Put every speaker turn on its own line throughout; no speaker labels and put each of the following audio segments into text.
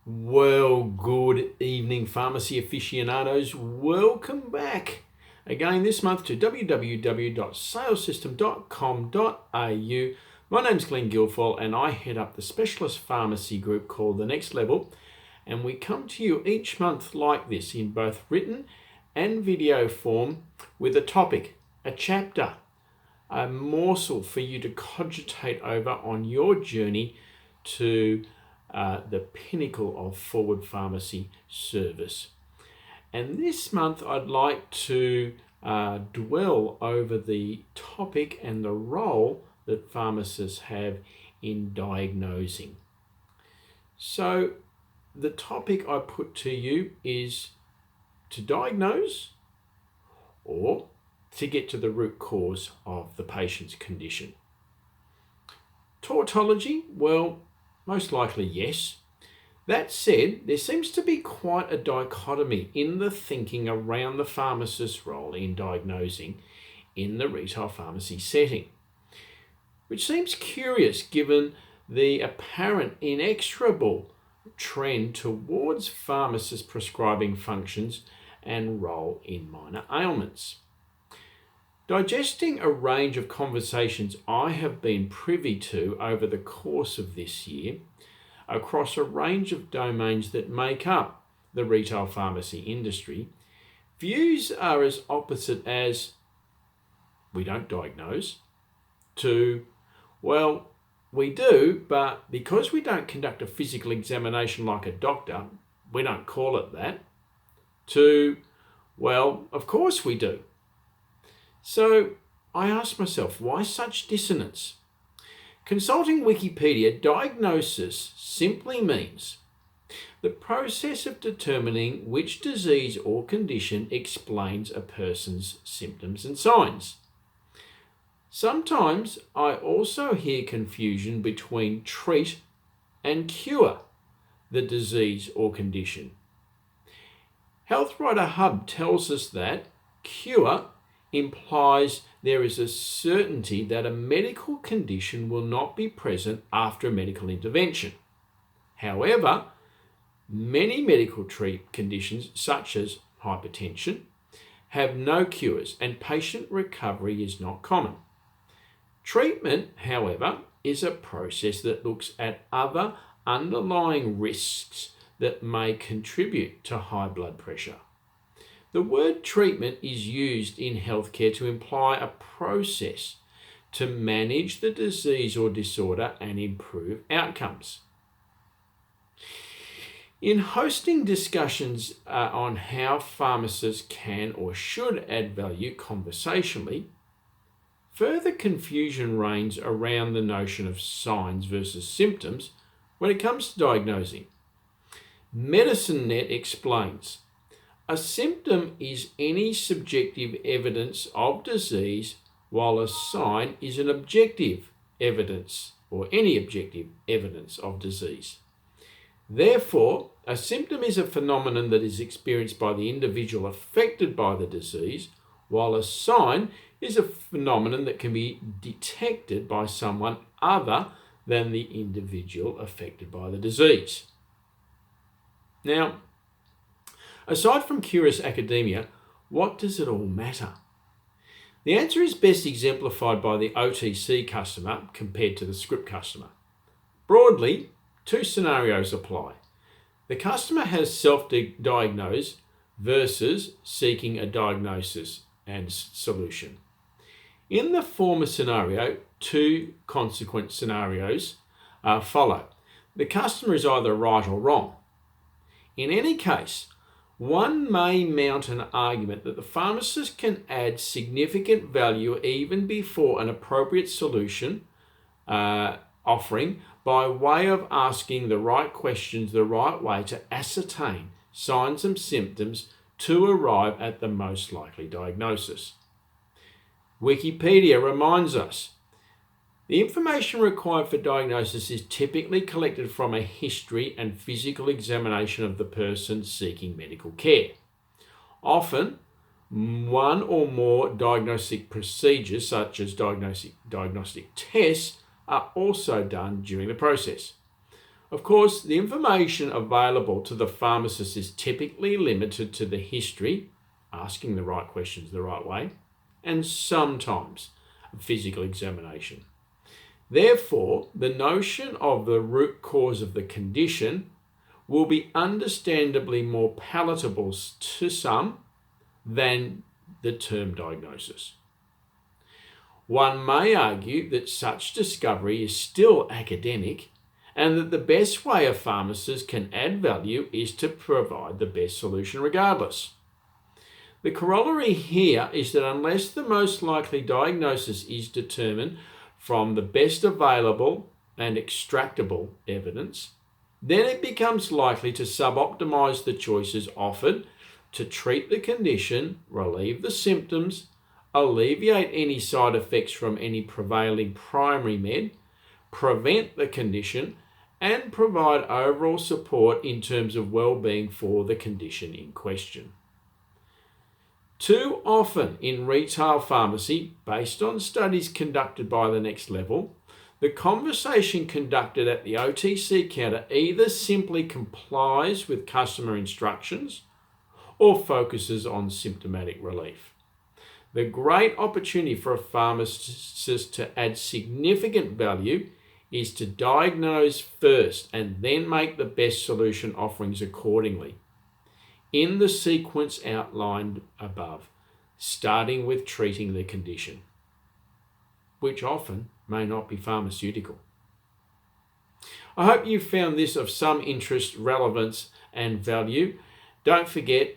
Well, good evening, pharmacy aficionados. Welcome back again this month to www.salesystem.com.au. My name's Glenn Guilfoyle and I head up the specialist pharmacy group called The Next Level. And we come to you each month like this in both written and video form with a topic, a chapter, a morsel for you to cogitate over on your journey to the pinnacle of forward pharmacy service. And this month I'd like to dwell over the topic and the role that pharmacists have in diagnosing. So the topic I put to you is to diagnose or to get to the root cause of the patient's condition. Tautology, well, most likely yes. That said, there seems to be quite a dichotomy in the thinking around the pharmacist's role in diagnosing in the retail pharmacy setting, which seems curious given the apparent inexorable trend towards pharmacists prescribing functions and role in minor ailments. Digesting a range of conversations I have been privy to over the course of this year across a range of domains that make up the retail pharmacy industry, views are as opposite as we don't diagnose to, well, we do, but because we don't conduct a physical examination like a doctor, we don't call it that, to, well, of course we do. So I asked myself, why such dissonance? Consulting Wikipedia, diagnosis simply means the process of determining which disease or condition explains a person's symptoms and signs. Sometimes I also hear confusion between treat and cure the disease or condition. Health Writer Hub tells us that cure implies there is a certainty that a medical condition will not be present after a medical intervention. However, many medical conditions, such as hypertension, have no cures and patient recovery is not common. Treatment, however, is a process that looks at other underlying risks that may contribute to high blood pressure. The word treatment is used in healthcare to imply a process to manage the disease or disorder and improve outcomes. In hosting discussions on how pharmacists can or should add value conversationally, further confusion reigns around the notion of signs versus symptoms when it comes to diagnosing. MedicineNet explains, a symptom is any subjective evidence of disease, while a sign is an objective evidence or any objective evidence of disease. Therefore, a symptom is a phenomenon that is experienced by the individual affected by the disease, while a sign is a phenomenon that can be detected by someone other than the individual affected by the disease. Now, aside from curious academia, what does it all matter? The answer is best exemplified by the OTC customer compared to the script customer. Broadly, two scenarios apply. The customer has self-diagnosed versus seeking a diagnosis and solution. In the former scenario, two consequent scenarios follow. The customer is either right or wrong. In any case, one may mount an argument that the pharmacist can add significant value even before an appropriate solution offering by way of asking the right questions the right way to ascertain signs and symptoms to arrive at the most likely diagnosis. Wikipedia reminds us, the information required for diagnosis is typically collected from a history and physical examination of the person seeking medical care. Often, one or more diagnostic procedures, such as diagnostic tests, are also done during the process. Of course, the information available to the pharmacist is typically limited to the history, asking the right questions the right way, and sometimes a physical examination. Therefore, the notion of the root cause of the condition will be understandably more palatable to some than the term diagnosis. One may argue that such discovery is still academic and that the best way a pharmacist can add value is to provide the best solution regardless. The corollary here is that unless the most likely diagnosis is determined from the best available and extractable evidence, then it becomes likely to suboptimize the choices offered to treat the condition, relieve the symptoms, alleviate any side effects from any prevailing primary med, prevent the condition, and provide overall support in terms of well-being for the condition in question. Too often in retail pharmacy, based on studies conducted by the Next Level, the conversation conducted at the OTC counter either simply complies with customer instructions or focuses on symptomatic relief. The great opportunity for a pharmacist to add significant value is to diagnose first and then make the best solution offerings accordingly, in the sequence outlined above, starting with treating the condition, which often may not be pharmaceutical. I hope you found this of some interest, relevance, and value. Don't forget,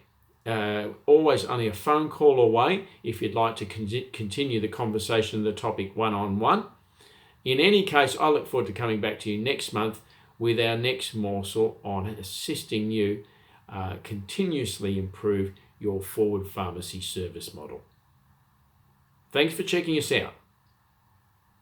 always only a phone call away if you'd like to continue the conversation on the topic one-on-one. In any case, I look forward to coming back to you next month with our next morsel on assisting you continuously improve your forward pharmacy service model. Thanks for checking us out.